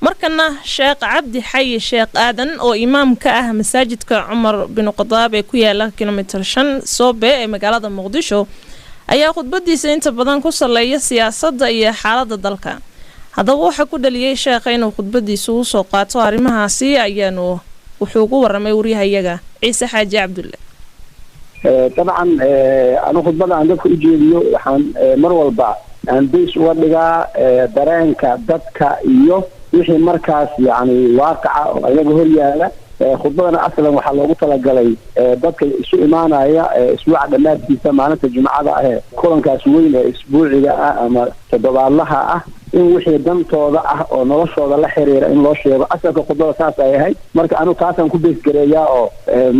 markana sheekh cabdi xayi sheekh aadan oo imaam ka ah masaajidka Cumar bin Khadaab ee ku yaala kilomitir 5 Soobe ee magaalada Muqdisho ayaa khudbadiisa inta badan ku saleeya siyaasadda iyo xaaladda dalka. haddaba waxa ku dhaliyay sheekha inuu khudbadiisa u soo qaato arrimahaasi ayaanu wuxuu ugu waramay wariyahayaga Ciise Xaaji Cabdulle. طبعا أنا خطبة عن ذلك إيجابية وحن مرولبا عن بيش ودقة درانك دتك إيوه وحي مركز يعني واقعة يجهر يالا خطبة أصلا وحلوه تلقلي دتك سوء معنا هي أسبوع دمات في سمانة الجمعة كلهم كاسوين أسبوعي أما تدبع لها in wixii dantooda ah oo noloshooda la xiriira in loo sheego asalka khudbada saas ay ahayd marka anu kaasan ku beesgareeyaa oo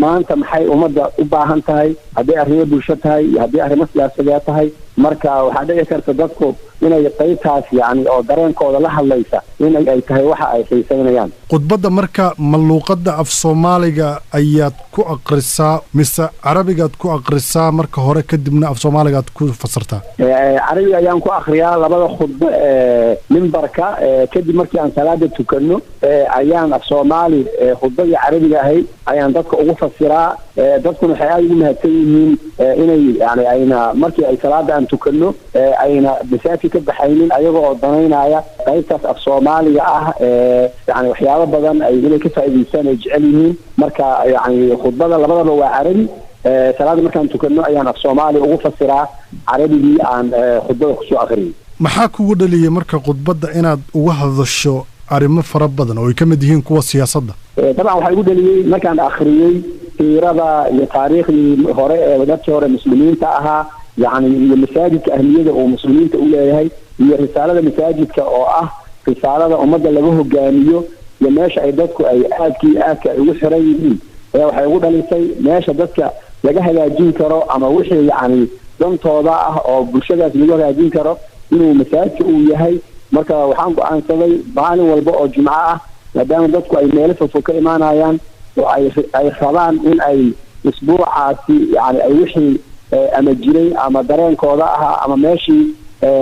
maanta maxay umada u baahan tahay haddii arrimo bulsho tahay haddii arrimo siyaasadeed tahay marka waxaa dhici karta dadku inay qaybtaas yani oo dareenkooda la hadlaysa in ay tahay waxa ay xiisaynayaan khudbada marka maluuqada af Soomaaliga ayaad ku aqrisaa mise Carabigaad ku aqrisaa marka hore kadibna af Soomaaligaad ku fasirtaa Carabiga ayaan ku aqriyaa labada khudbo minbarka kadib markii aan salaada tukano ayaan af Soomaali khudbada Carabiga ahay ayaan dadka ugu fasiraa dadkuna waxay aad ugu mahadsan yihiin inay yani ayna markii ay salaada aan tukano ayna bisaati ka baxaynin ayagoo oo danaynaya qaybtaas af Soomaaliga ah yani waxyaabo badan ay inay ka faa'iideystaan ay jecel yihiin marka yani khudbada labadaba waa Carabi salaada markaan tukano ayaan af Soomaali ugu fasiraa Carabigii aan khudbada ku soo aqriyay maxaa kugu dhaliyay marka khudbada inaad uga hadasho arrimo fara badan oo ay ka mid yihiin kuwa siyaasadda طبعا waxa igu dhaliyay markaan akhriyay siirada iyo taariikhdii hore ee dadkii hore muslimiinta ahaa يعني المساجد أهمية ومسلمين تقول هي رسالة المساجد كأه رسالة أمد له جانيو لماش عيدتك أي آكي وحريين وحيقول على شيء ماش عيدتك لجهة جين كرا أما وش يعني دم توضعه أو بشجع لجهة جين كرا إنه مساجد وياهي مركا وحنق عن سبي بعان والبقى الجماعة لدام عيدتك أي مالف وفك إيمان عيان وأي خلان إن أي أسبوع عاسي يعني أي وحي ama jiray ama dareenkooda aha ama meeshii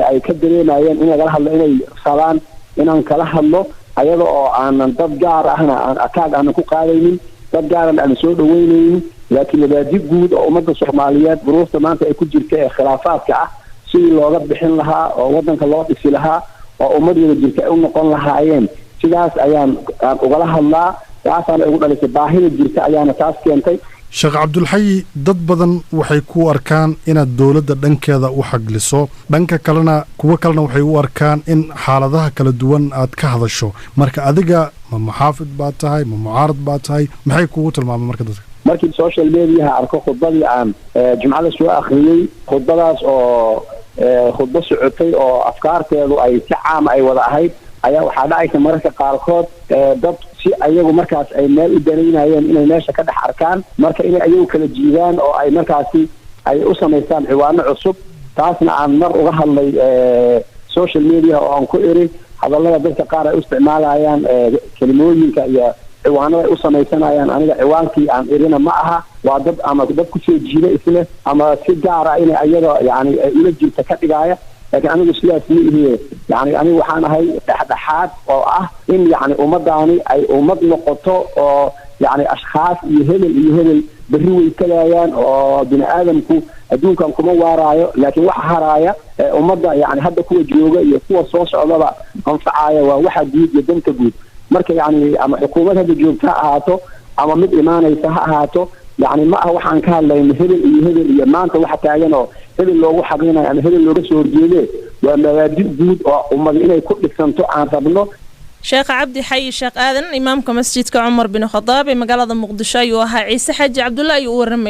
ay ka dareemayeen in laga hadlo inay salaan inaan kala hadlo ayada oo aan dad gaar ahna aan ataag aan ku qaadaynin dad gaar ah aan soo dhaweynaynin laakiin labaadi guud oo ummadda Soomaaliyeed buruufta maanta ay ku jirto ee khilaafaadka ah si looga bixin lahaa oo wadanka loo dhisi lahaa oo ummadda jirta u noqon lahaayeen sidaas ayaan uga hadlaa taasana ugu dhalisay baahida jirta ayaana taas keentay sheekh Cabdul Xayi dad badan waxay ku arkaan inaad dawladda dhankeeda u xagliso dhanka kalena kuwa kalena waxay u arkaan in xaaladaha kala duwan aad ka hadasho marka adiga ma muxaafid baad tahay ma mucaarad baad tahay maxay kugu tilmaamay marka dadka markii social media arko khudbadii aan jumcada soo akhriyay khudbadaas oo khudbo socotay oo afkaarteedu ay si caam ay wada ahayd ayaa waxa dhacay mararka qaarkood dad si ayagu markaas ay meel u dareynayeen inay meesha ka dhex arkaan marka inay ayagu kala jiidaan oo ay markaasi ay u sameeyaan ciwaano cusub taasna aan mar uga hadlay social media oo aan ku iri hadallada dadka qaar ay u isticmaalayaan kelimooyinka iyo ciwaanada ay u sameeysanayaan aniga ciwaankii aan irina ma aha waa dad ama dad ku soo jiida isla ama si gaar ah inay ayaga yani ila jirta ka dhigaya لكن أنا سياسي هي يعني أنا وحنا هاي تحدحات أو إن يعني أمضاني أي أمض نقطة أو يعني أشخاص يهل بالروي كلايان أو بني آدم كو أدون كم ورايا لكن واحد هرايا أمضى يعني هذا كل جيوجا يكون صوص الله أنفعايا وواحد يدم تجود مركز يعني أما حكومة هذا جيوجا هاتو أما مد إيمان يسها هاتو يعني ما هو حن كان لين هذل ما أنت واحد تعينه هذل لو حقينا يعني هذل لو رسول جيله ومبادئ جود وما إلى كل سنة عن ربنا sheekh cabdi xayi sheekh aadan imaamka masjidka Cumar bin Khadaab ee magaalada Muqdisho ayuu ahaa Ciise Xaaji Cabdulle ayuu u waramay